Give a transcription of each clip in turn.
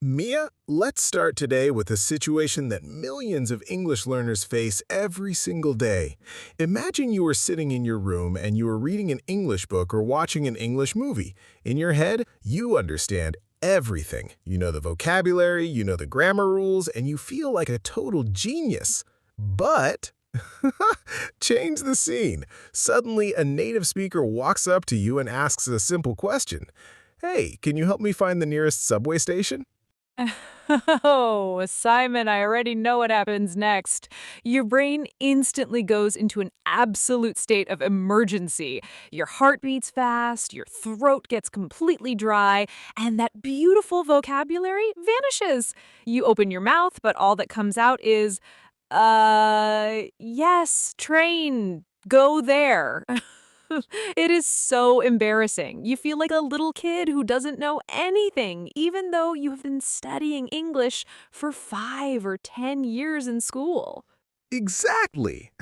Mia, let's start today with a situation that millions of English learners face every single day. Imagine you were sitting in your room and you were reading an English book or watching an English movie. In your head, you understand everything. You know the vocabulary, you know the grammar rules, and you feel like a total genius. But change the scene. Suddenly, a native speaker walks up to you and asks a simple question. Hey, can you help me find the nearest subway station? Oh, Simon, I already know what happens next. Your brain instantly goes into an absolute state of emergency. Your heart beats fast, your throat gets completely dry, and that beautiful vocabulary vanishes. You open your mouth, but all that comes out is, yes, train, go there. It is so embarrassing. You feel like a little kid who doesn't know anything, even though you have been studying English for 5 or 10 years in school. Exactly.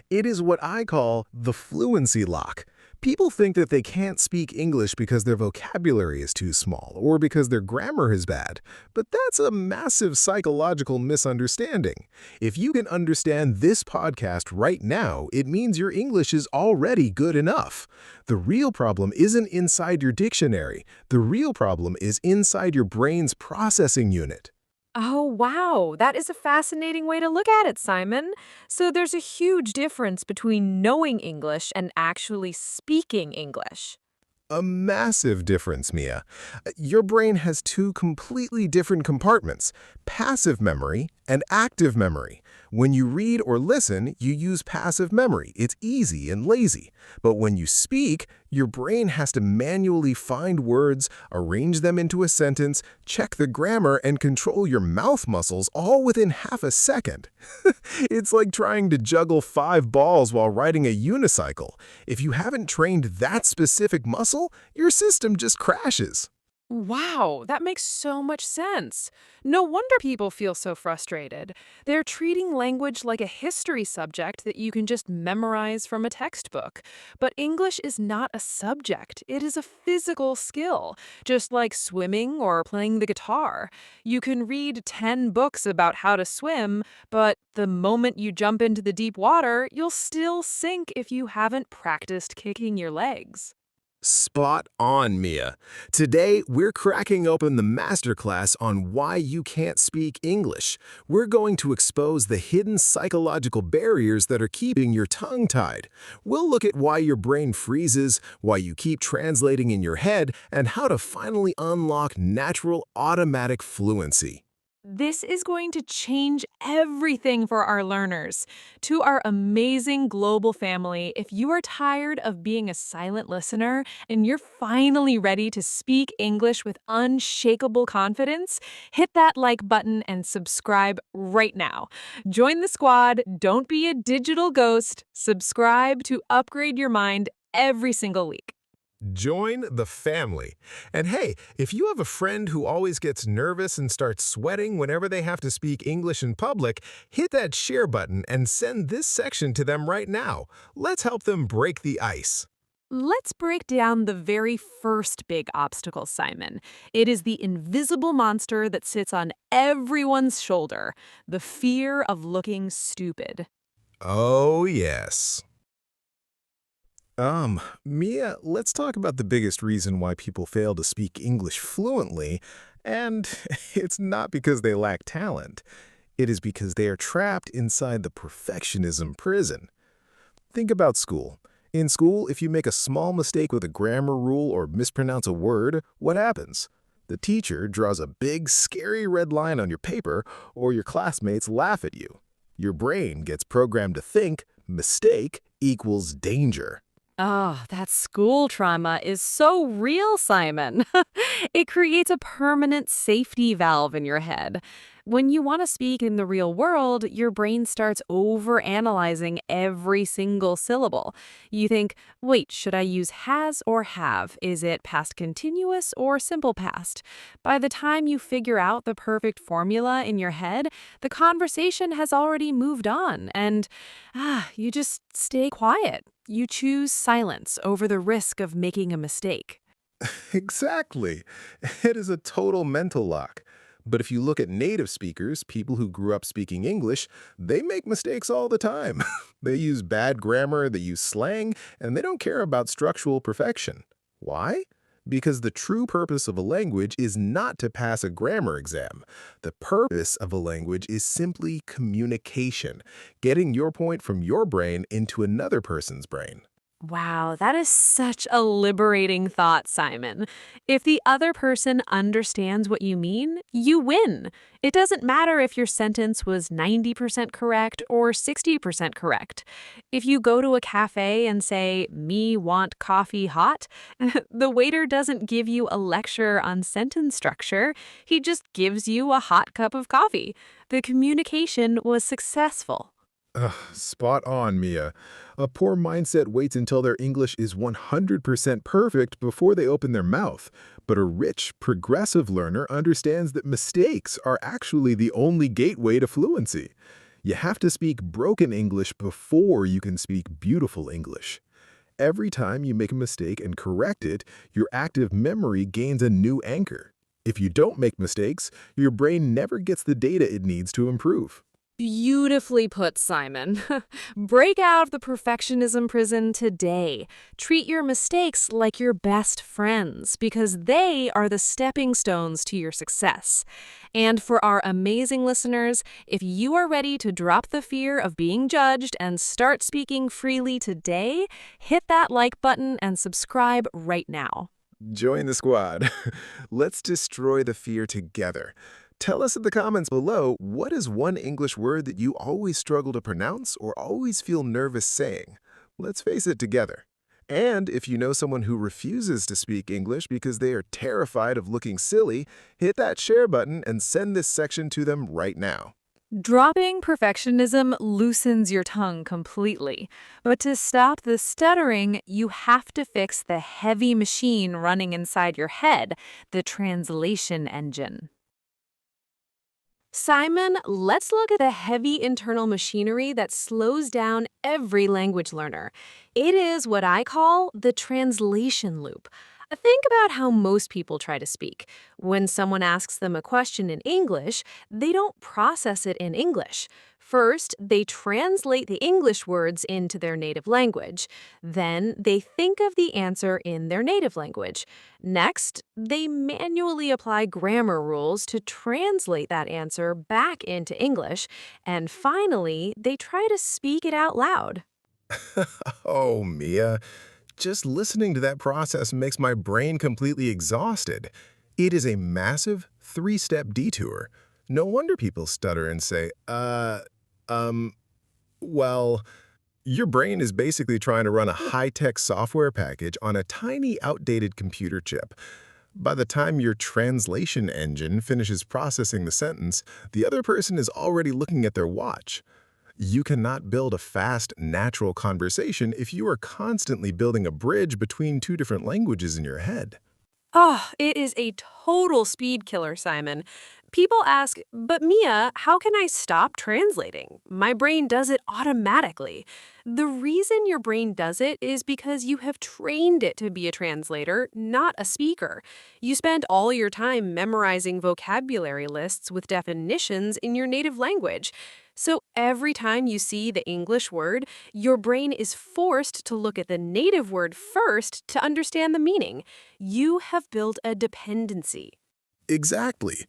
It is what I call the fluency lock. People think that they can't speak English because their vocabulary is too small or because their grammar is bad, but that's a massive psychological misunderstanding. If you can understand this podcast right now, it means your English is already good enough. The real problem isn't inside your dictionary. The real problem is inside your brain's processing unit. Oh, wow. That is a fascinating way to look at it, Simon. So there's a huge difference between knowing English and actually speaking English. A massive difference, Mia. Your brain has two completely different compartments, passive memory and active memory. When you read or listen, you use passive memory. It's easy and lazy. But when you speak, your brain has to manually find words, arrange them into a sentence, check the grammar, and control your mouth muscles all within half a second. It's like trying to juggle 5 balls while riding a unicycle. If you haven't trained that specific muscle, your system just crashes. Wow, that makes so much sense. No wonder people feel so frustrated. They're treating language like a history subject that you can just memorize from a textbook. But English is not a subject, it is a physical skill, just like swimming or playing the guitar. You can read 10 books about how to swim, but the moment you jump into the deep water, you'll still sink if you haven't practiced kicking your legs. Spot on, Mia. Today, we're cracking open the masterclass on why you can't speak English. We're going to expose the hidden psychological barriers that are keeping your tongue tied. We'll look at why your brain freezes, why you keep translating in your head, and how to finally unlock natural automatic fluency. This is going to change everything for our learners. To our amazing global family, if you are tired of being a silent listener and you're finally ready to speak English with unshakable confidence, hit that like button and subscribe right now. Join the squad, don't be a digital ghost, subscribe to upgrade your mind every single week. Join the family. And hey, if you have a friend who always gets nervous and starts sweating whenever they have to speak English in public, hit that share button and send this section to them right now. Let's help them break the ice. Let's break down the very first big obstacle, Simon. It is the invisible monster that sits on everyone's shoulder, the fear of looking stupid. Oh, yes. Mia, let's talk about the biggest reason why people fail to speak English fluently, and it's not because they lack talent. It is because they are trapped inside the perfectionism prison. Think about school. In school, if you make a small mistake with a grammar rule or mispronounce a word, what happens? The teacher draws a big, scary red line on your paper, or your classmates laugh at you. Your brain gets programmed to think mistake equals danger. Oh, that school trauma is so real, Simon. It creates a permanent safety valve in your head. When you want to speak in the real world, your brain starts overanalyzing every single syllable. You think, wait, should I use has or have? Is it past continuous or simple past? By the time you figure out the perfect formula in your head, the conversation has already moved on, and you just stay quiet. You choose silence over the risk of making a mistake. Exactly. It is a total mental lock. But if you look at native speakers, people who grew up speaking English, they make mistakes all the time. They use bad grammar, they use slang, and they don't care about structural perfection. Why? Because the true purpose of a language is not to pass a grammar exam. The purpose of a language is simply communication, getting your point from your brain into another person's brain. Wow, that is such a liberating thought, Simon. If the other person understands what you mean, you win. It doesn't matter if your sentence was 90% correct or 60% correct. If you go to a cafe and say, "Me want coffee hot," the waiter doesn't give you a lecture on sentence structure. He just gives you a hot cup of coffee. The communication was successful. Ugh, spot on, Mia. A poor mindset waits until their English is 100% perfect before they open their mouth. But a rich, progressive learner understands that mistakes are actually the only gateway to fluency. You have to speak broken English before you can speak beautiful English. Every time you make a mistake and correct it, your active memory gains a new anchor. If you don't make mistakes, your brain never gets the data it needs to improve. Beautifully put, Simon. Break out of the perfectionism prison today. Treat your mistakes like your best friends because they are the stepping stones to your success. And for our amazing listeners, if you are ready to drop the fear of being judged and start speaking freely today, hit that like button and subscribe right now. Join the squad. Let's destroy the fear together. Tell us in the comments below, what is one English word that you always struggle to pronounce or always feel nervous saying? Let's face it together. And if you know someone who refuses to speak English because they are terrified of looking silly, hit that share button and send this section to them right now. Dropping perfectionism loosens your tongue completely. But to stop the stuttering, you have to fix the heavy machine running inside your head, the translation engine. Simon, let's look at the heavy internal machinery that slows down every language learner. It is what I call the translation loop. Think about how most people try to speak. When someone asks them a question in English, they don't process it in English. First, they translate the English words into their native language. Then, they think of the answer in their native language. Next, they manually apply grammar rules to translate that answer back into English. And finally, they try to speak it out loud. Oh, Mia. Just listening to that process makes my brain completely exhausted. It is a massive three-step detour. No wonder people stutter and say, well, your brain is basically trying to run a high-tech software package on a tiny, outdated computer chip. By the time your translation engine finishes processing the sentence, the other person is already looking at their watch. You cannot build a fast, natural conversation if you are constantly building a bridge between two different languages in your head. Oh, it is a total speed killer, Simon. People ask, but Mia, how can I stop translating? My brain does it automatically. The reason your brain does it is because you have trained it to be a translator, not a speaker. You spend all your time memorizing vocabulary lists with definitions in your native language. So every time you see the English word, your brain is forced to look at the native word first to understand the meaning. You have built a dependency. Exactly.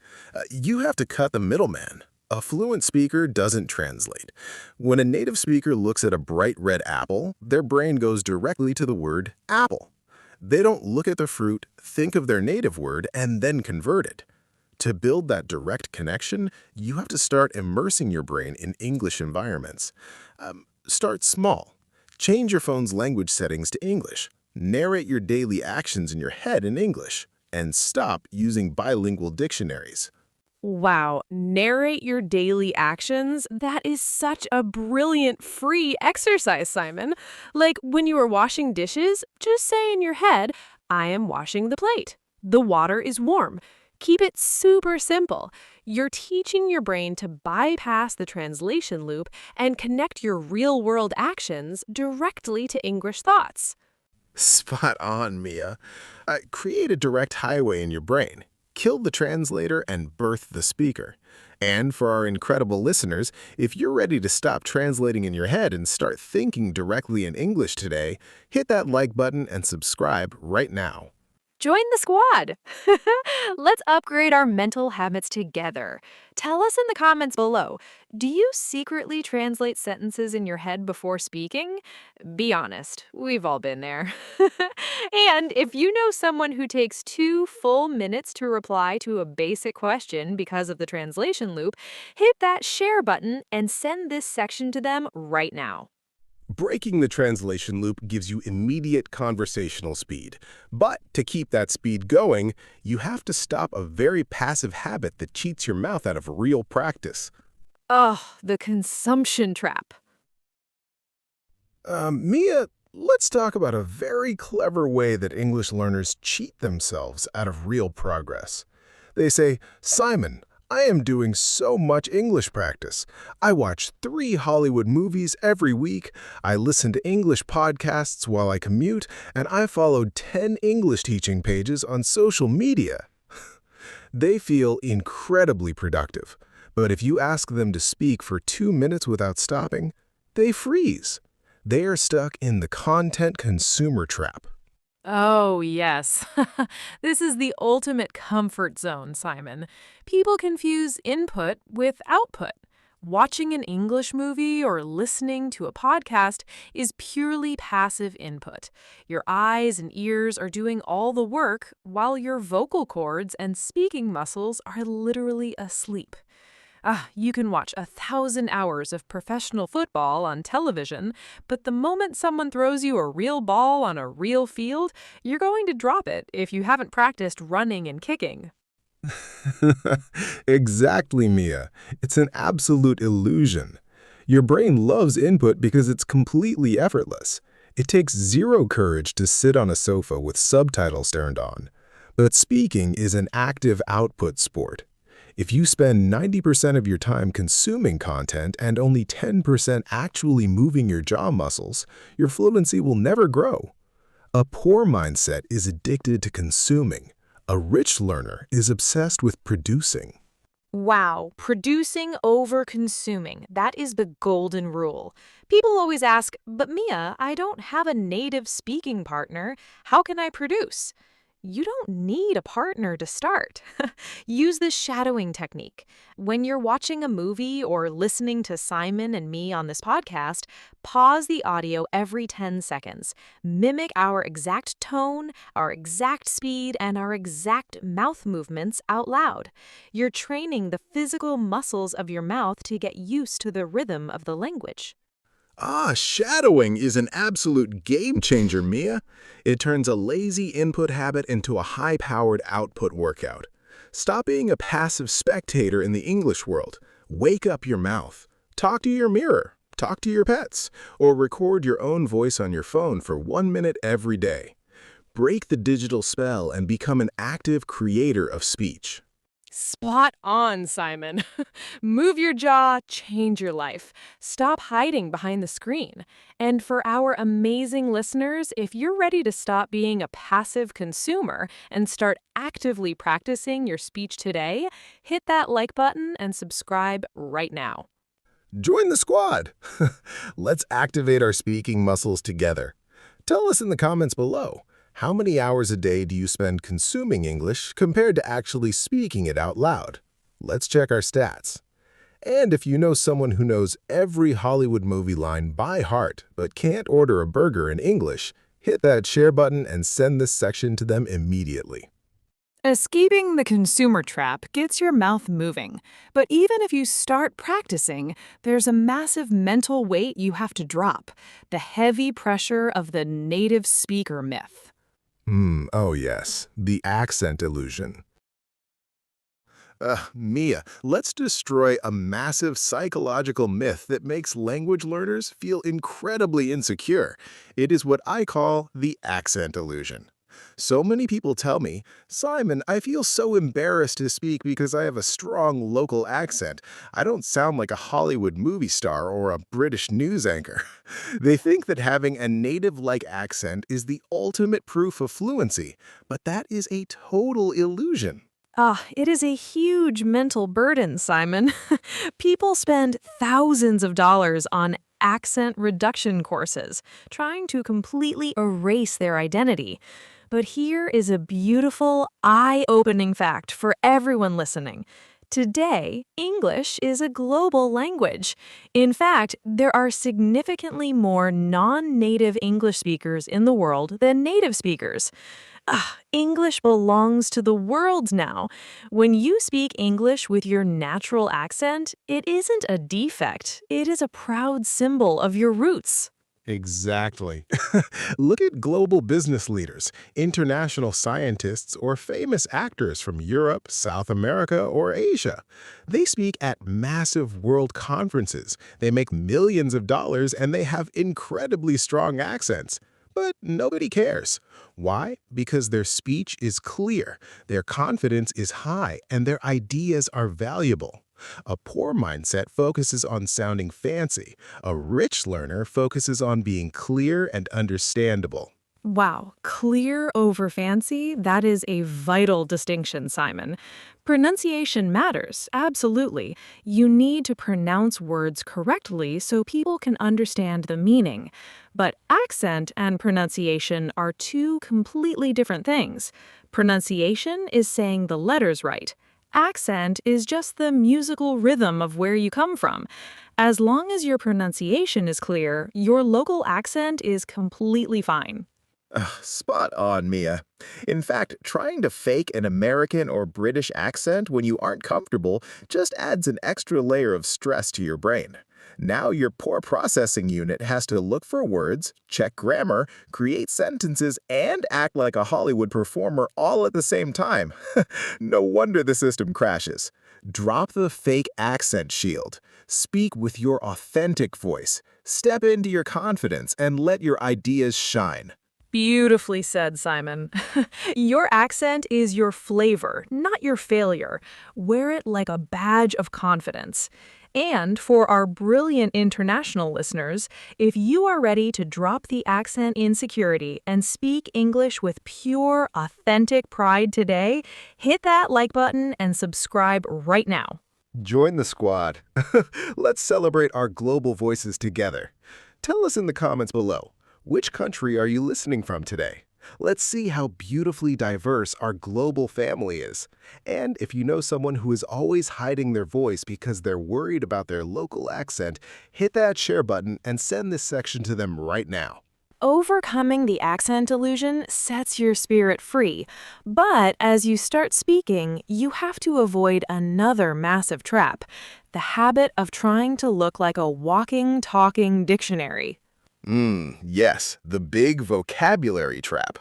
You have to cut the middleman. A fluent speaker doesn't translate. When a native speaker looks at a bright red apple, their brain goes directly to the word apple. They don't look at the fruit, think of their native word, and then convert it. To build that direct connection, you have to start immersing your brain in English environments. Start small. Change your phone's language settings to English. Narrate your daily actions in your head in English. And stop using bilingual dictionaries. Wow, narrate your daily actions? That is such a brilliant free exercise, Simon. Like when you are washing dishes, just say in your head, I am washing the plate. The water is warm. Keep it super simple. You're teaching your brain to bypass the translation loop and connect your real-world actions directly to English thoughts. Spot on, Mia. Create a direct highway in your brain. kill the translator and birth the speaker. And for our incredible listeners, if you're ready to stop translating in your head and start thinking directly in English today, hit that like button and subscribe right now. Join the squad! Let's upgrade our mental habits together. Tell us in the comments below, do you secretly translate sentences in your head before speaking? Be honest, we've all been there. And if you know someone who takes 2 full minutes to reply to a basic question because of the translation loop, hit that share button and send this section to them right now. Breaking the translation loop gives you immediate conversational speed. But to keep that speed going, you have to stop a very passive habit that cheats your mouth out of real practice. Ugh, the consumption trap. Mia, let's talk about a very clever way that English learners cheat themselves out of real progress. They say, "Simon, I am doing so much English practice. I watch 3 Hollywood movies every week, I listen to English podcasts while I commute, and I followed 10 English teaching pages on social media." They feel incredibly productive, but if you ask them to speak for 2 minutes without stopping, they freeze. They are stuck in the content consumer trap. Oh, yes. This is the ultimate comfort zone, Simon. People confuse input with output. Watching an English movie or listening to a podcast is purely passive input. Your eyes and ears are doing all the work while your vocal cords and speaking muscles are literally asleep. You can watch 1,000 hours of professional football on television, but the moment someone throws you a real ball on a real field, you're going to drop it if you haven't practiced running and kicking. Exactly, Mia. It's an absolute illusion. Your brain loves input because it's completely effortless. It takes zero courage to sit on a sofa with subtitles turned on. But speaking is an active output sport. If you spend 90% of your time consuming content and only 10% actually moving your jaw muscles, your fluency will never grow. A poor mindset is addicted to consuming. A rich learner is obsessed with producing. Wow, producing over consuming. That is the golden rule. People always ask, but Mia, I don't have a native speaking partner. How can I produce? You don't need a partner to start. Use this shadowing technique. When you're watching a movie or listening to Simon and me on this podcast, pause the audio every 10 seconds. Mimic our exact tone, our exact speed, and our exact mouth movements out loud. You're training the physical muscles of your mouth to get used to the rhythm of the language. Shadowing is an absolute game changer, Mia. It turns a lazy input habit into a high-powered output workout. Stop being a passive spectator in the English world. Wake up your mouth. Talk to your mirror. Talk to your pets. Or record your own voice on your phone for 1 minute every day. Break the digital spell and become an active creator of speech. Spot on, Simon. Move your jaw, change your life. Stop hiding behind the screen. And for our amazing listeners, if you're ready to stop being a passive consumer and start actively practicing your speech today, hit that like button and subscribe right now. Join the squad! Let's activate our speaking muscles together. Tell us in the comments below. How many hours a day do you spend consuming English compared to actually speaking it out loud? Let's check our stats. And if you know someone who knows every Hollywood movie line by heart but can't order a burger in English, hit that share button and send this section to them immediately. Escaping the consumer trap gets your mouth moving. But even if you start practicing, there's a massive mental weight you have to drop, the heavy pressure of the native speaker myth. Oh yes, the accent illusion. Mia, let's destroy a massive psychological myth that makes language learners feel incredibly insecure. It is what I call the accent illusion. So many people tell me, "Simon, I feel so embarrassed to speak because I have a strong local accent. I don't sound like a Hollywood movie star or a British news anchor." They think that having a native-like accent is the ultimate proof of fluency, but that is a total illusion. Ah, it is a huge mental burden, Simon. People spend thousands of dollars on accent reduction courses, trying to completely erase their identity. But here is a beautiful, eye-opening fact for everyone listening. Today, English is a global language. In fact, there are significantly more non-native English speakers in the world than native speakers. English belongs to the world now. When you speak English with your natural accent, it isn't a defect. It is a proud symbol of your roots. Exactly. Look at global business leaders, international scientists, or famous actors from Europe, South America, or Asia. They speak at massive world conferences. They make millions of dollars and they have incredibly strong accents. But nobody cares. Why? Because their speech is clear, their confidence is high, and their ideas are valuable. A poor mindset focuses on sounding fancy. A rich learner focuses on being clear and understandable. Wow, clear over fancy, that is a vital distinction, Simon. Pronunciation matters, absolutely. You need to pronounce words correctly so people can understand the meaning. But accent and pronunciation are two completely different things. Pronunciation is saying the letters right. Accent is just the musical rhythm of where you come from. As long as your pronunciation is clear, your local accent is completely fine. Spot on, Mia. In fact, trying to fake an American or British accent when you aren't comfortable just adds an extra layer of stress to your brain. Now your poor processing unit has to look for words, check grammar, create sentences, and act like a Hollywood performer all at the same time. No wonder the system crashes. Drop the fake accent shield. Speak with your authentic voice. Step into your confidence and let your ideas shine. Beautifully said, Simon. Your accent is your flavor, not your failure. Wear it like a badge of confidence. And for our brilliant international listeners, if you are ready to drop the accent insecurity and speak English with pure, authentic pride today, hit that like button and subscribe right now. Join the squad. Let's celebrate our global voices together. Tell us in the comments below, which country are you listening from today? Let's see how beautifully diverse our global family is. And if you know someone who is always hiding their voice because they're worried about their local accent, hit that share button and send this section to them right now. Overcoming the accent illusion sets your spirit free, but as you start speaking, you have to avoid another massive trap, the habit of trying to look like a walking, talking dictionary. Yes, the big vocabulary trap.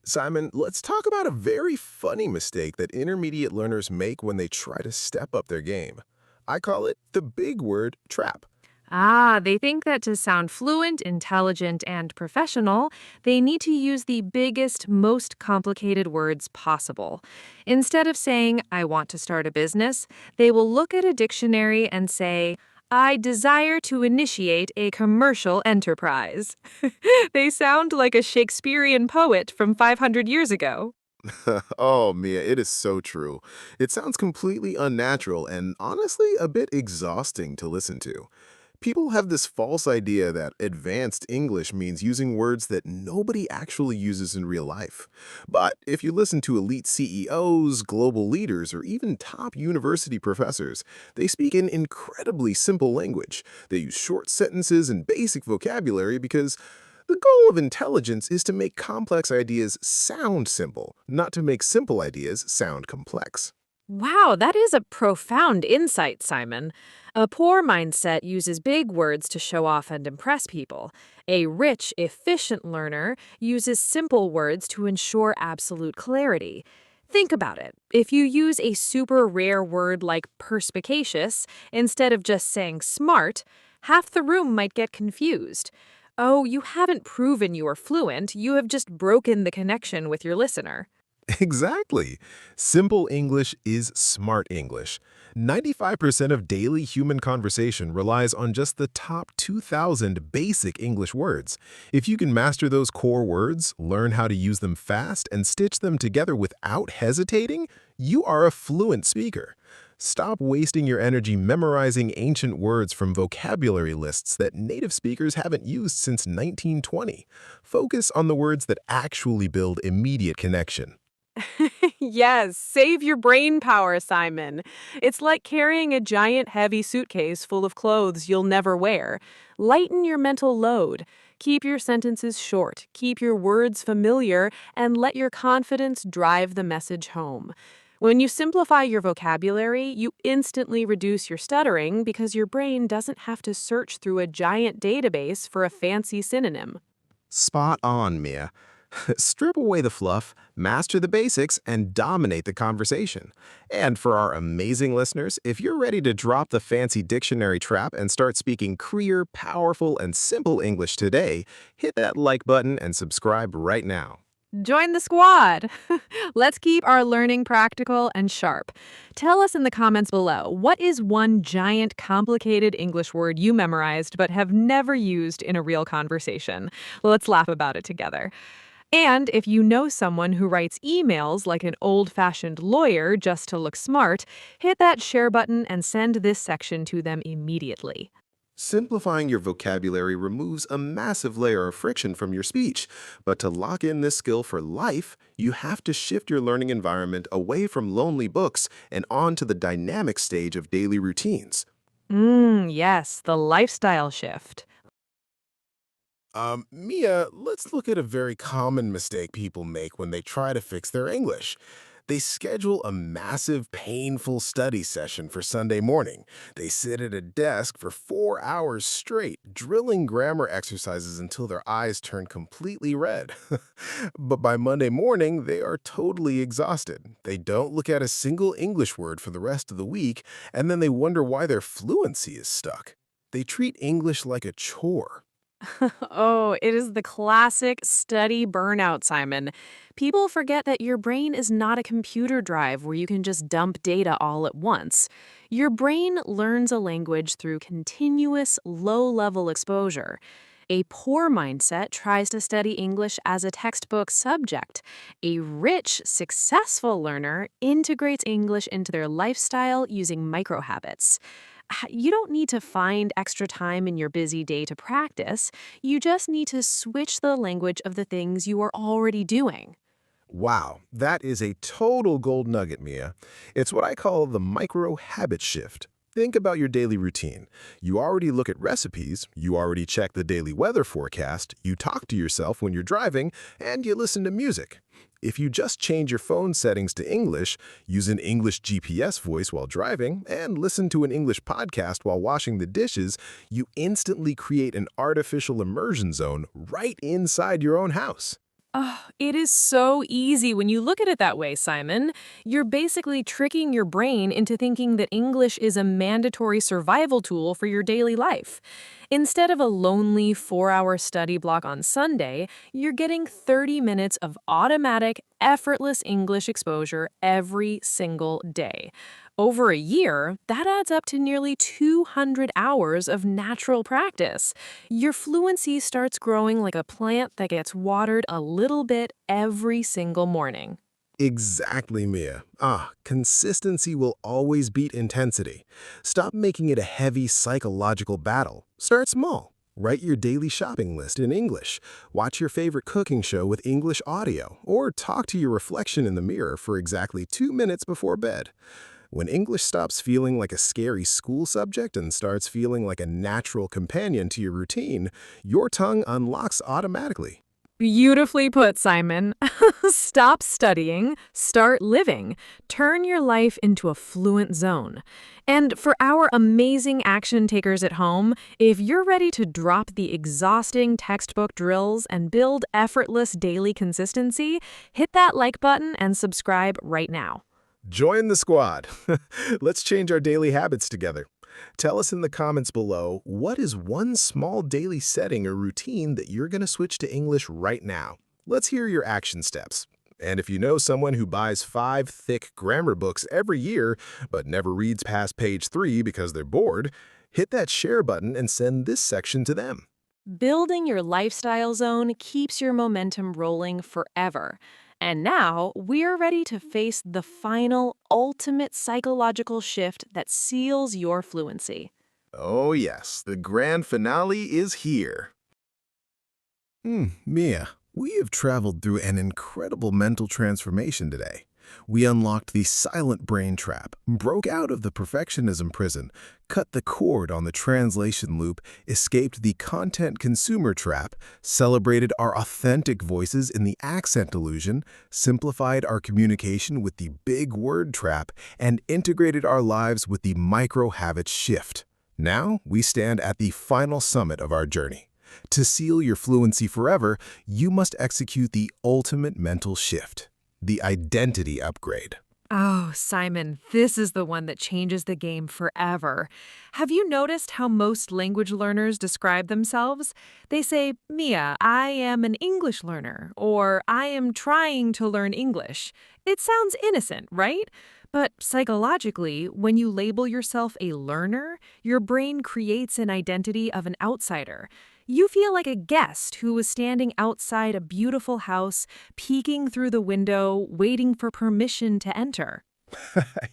Simon, let's talk about a very funny mistake that intermediate learners make when they try to step up their game. I call it the big word trap. They think that to sound fluent, intelligent, and professional, they need to use the biggest, most complicated words possible. Instead of saying, I want to start a business, they will look at a dictionary and say, I desire to initiate a commercial enterprise. They sound like a Shakespearean poet from 500 years ago. Oh, Mia, it is so true. It sounds completely unnatural and honestly a bit exhausting to listen to. People have this false idea that advanced English means using words that nobody actually uses in real life. But if you listen to elite CEOs, global leaders, or even top university professors, they speak in incredibly simple language. They use short sentences and basic vocabulary because the goal of intelligence is to make complex ideas sound simple, not to make simple ideas sound complex. Wow, that is a profound insight, Simon. A poor mindset uses big words to show off and impress people. A rich, efficient learner uses simple words to ensure absolute clarity. Think about it. If you use a super rare word like perspicacious instead of just saying smart, half the room might get confused. Oh, you haven't proven you are fluent, you have just broken the connection with your listener. Exactly. Simple English is smart English. 95% of daily human conversation relies on just the top 2,000 basic English words. If you can master those core words, learn how to use them fast, and stitch them together without hesitating, you are a fluent speaker. Stop wasting your energy memorizing ancient words from vocabulary lists that native speakers haven't used since 1920. Focus on the words that actually build immediate connection. Yes, save your brain power, Simon. It's like carrying a giant heavy suitcase full of clothes you'll never wear. Lighten your mental load. Keep your sentences short, keep your words familiar, and let your confidence drive the message home. When you simplify your vocabulary, you instantly reduce your stuttering because your brain doesn't have to search through a giant database for a fancy synonym. Spot on, Mia. Strip away the fluff, master the basics, and dominate the conversation. And for our amazing listeners, if you're ready to drop the fancy dictionary trap and start speaking clear, powerful, and simple English today, hit that like button and subscribe right now. Join the squad! Let's keep our learning practical and sharp. Tell us in the comments below, what is one giant, complicated English word you memorized but have never used in a real conversation? Let's laugh about it together. And if you know someone who writes emails like an old-fashioned lawyer just to look smart, hit that share button and send this section to them immediately. Simplifying your vocabulary removes a massive layer of friction from your speech. But to lock in this skill for life, you have to shift your learning environment away from lonely books and onto the dynamic stage of daily routines. Yes, the lifestyle shift. Mia, let's look at a very common mistake people make when they try to fix their English. They schedule a massive, painful study session for Sunday morning. They sit at a desk for 4 hours straight, drilling grammar exercises until their eyes turn completely red. But by Monday morning, they are totally exhausted. They don't look at a single English word for the rest of the week, and then they wonder why their fluency is stuck. They treat English like a chore. Oh, it is the classic study burnout, Simon. People forget that your brain is not a computer drive where you can just dump data all at once. Your brain learns a language through continuous, low-level exposure. A poor mindset tries to study English as a textbook subject. A rich, successful learner integrates English into their lifestyle using microhabits. You don't need to find extra time in your busy day to practice. You just need to switch the language of the things you are already doing. Wow, that is a total gold nugget, Mia. It's what I call the micro habit shift. Think about your daily routine. You already look at recipes, you already check the daily weather forecast, you talk to yourself when you're driving, and you listen to music. If you just change your phone settings to English, use an English GPS voice while driving, and listen to an English podcast while washing the dishes, you instantly create an artificial immersion zone right inside your own house. Oh, it is so easy when you look at it that way, Simon. You're basically tricking your brain into thinking that English is a mandatory survival tool for your daily life. Instead of a lonely 4-hour study block on Sunday, you're getting 30 minutes of automatic, effortless English exposure every single day. Over a year, that adds up to nearly 200 hours of natural practice. Your fluency starts growing like a plant that gets watered a little bit every single morning. Exactly, Mia. Consistency will always beat intensity. Stop making it a heavy psychological battle. Start small. Write your daily shopping list in English. Watch your favorite cooking show with English audio, or talk to your reflection in the mirror for exactly 2 minutes before bed. When English stops feeling like a scary school subject and starts feeling like a natural companion to your routine, your tongue unlocks automatically. Beautifully put, Simon. Stop studying, start living. Turn your life into a fluent zone. And for our amazing action takers at home, if you're ready to drop the exhausting textbook drills and build effortless daily consistency, hit that like button and subscribe right now. Join the squad. Let's change our daily habits together. Tell us in the comments below, what is one small daily setting or routine that you're going to switch to English right now? Let's hear your action steps. And if you know someone who buys 5 thick grammar books every year but never reads past page 3 because they're bored, hit that share button and send this section to them. Building your lifestyle zone keeps your momentum rolling forever. And now we're ready to face the final, ultimate psychological shift that seals your fluency. Oh yes, the grand finale is here. Mia, we have traveled through an incredible mental transformation today. We unlocked the silent brain trap, broke out of the perfectionism prison, cut the cord on the translation loop, escaped the content consumer trap, celebrated our authentic voices in the accent illusion, simplified our communication with the big word trap, and integrated our lives with the micro-habit shift. Now, we stand at the final summit of our journey. To seal your fluency forever, you must execute the ultimate mental shift, the identity upgrade. Oh, Simon, this is the one that changes the game forever. Have you noticed how most language learners describe themselves? They say, Mia, I am an English learner, or I am trying to learn English. It sounds innocent, right? But psychologically, when you label yourself a learner, your brain creates an identity of an outsider. You feel like a guest who was standing outside a beautiful house, peeking through the window, waiting for permission to enter.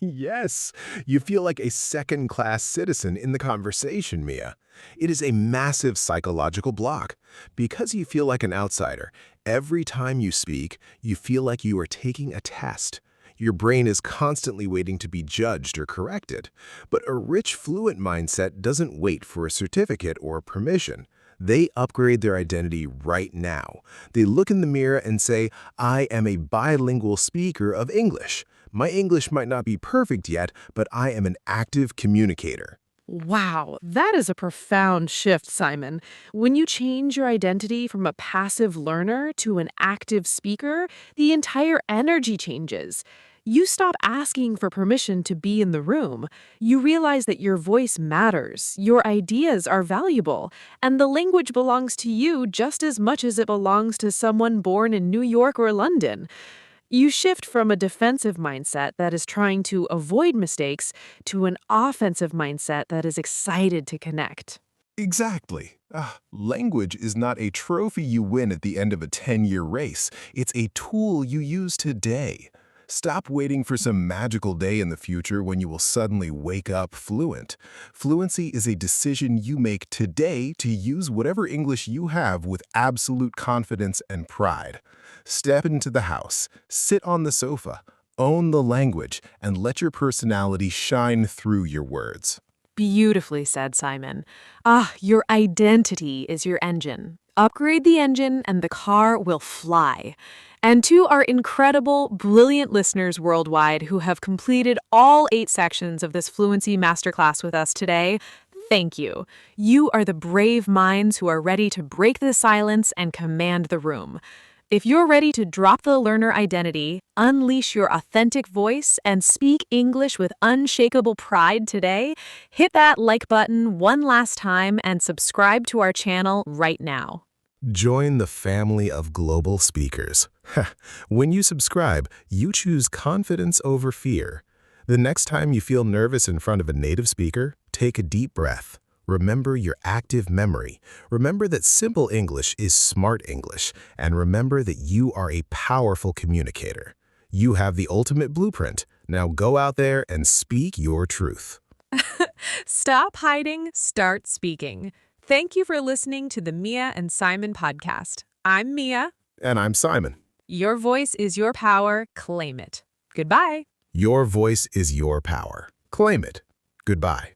Yes, you feel like a second-class citizen in the conversation, Mia. It is a massive psychological block. Because you feel like an outsider, every time you speak, you feel like you are taking a test. Your brain is constantly waiting to be judged or corrected. But a rich, fluent mindset doesn't wait for a certificate or a permission. They upgrade their identity right now. They look in the mirror and say, I am a bilingual speaker of English. My English might not be perfect yet, but I am an active communicator. Wow, that is a profound shift, Simon. When you change your identity from a passive learner to an active speaker, the entire energy changes. You stop asking for permission to be in the room. You realize that your voice matters, your ideas are valuable, and the language belongs to you just as much as it belongs to someone born in New York or London. You shift from a defensive mindset that is trying to avoid mistakes to an offensive mindset that is excited to connect. Exactly. Language is not a trophy you win at the end of a 10-year race. It's a tool you use today. Stop waiting for some magical day in the future when you will suddenly wake up fluent. Fluency is a decision you make today to use whatever English you have with absolute confidence and pride. Step into the house, sit on the sofa, own the language, and let your personality shine through your words. Beautifully said, Simon. Your identity is your engine. Upgrade the engine and the car will fly. And to our incredible, brilliant listeners worldwide who have completed all 8 sections of this Fluency Masterclass with us today, thank you. You are the brave minds who are ready to break the silence and command the room. If you're ready to drop the learner identity, unleash your authentic voice, and speak English with unshakable pride today, hit that like button one last time and subscribe to our channel right now. Join the family of global speakers. When you subscribe, you choose confidence over fear. The next time you feel nervous in front of a native speaker, take a deep breath. Remember your active memory. Remember that simple English is smart English. And remember that you are a powerful communicator. You have the ultimate blueprint. Now go out there and speak your truth. Stop hiding, start speaking. Thank you for listening to the Mia and Simon podcast. I'm Mia. And I'm Simon. Your voice is your power. Claim it. Goodbye. Your voice is your power. Claim it. Goodbye.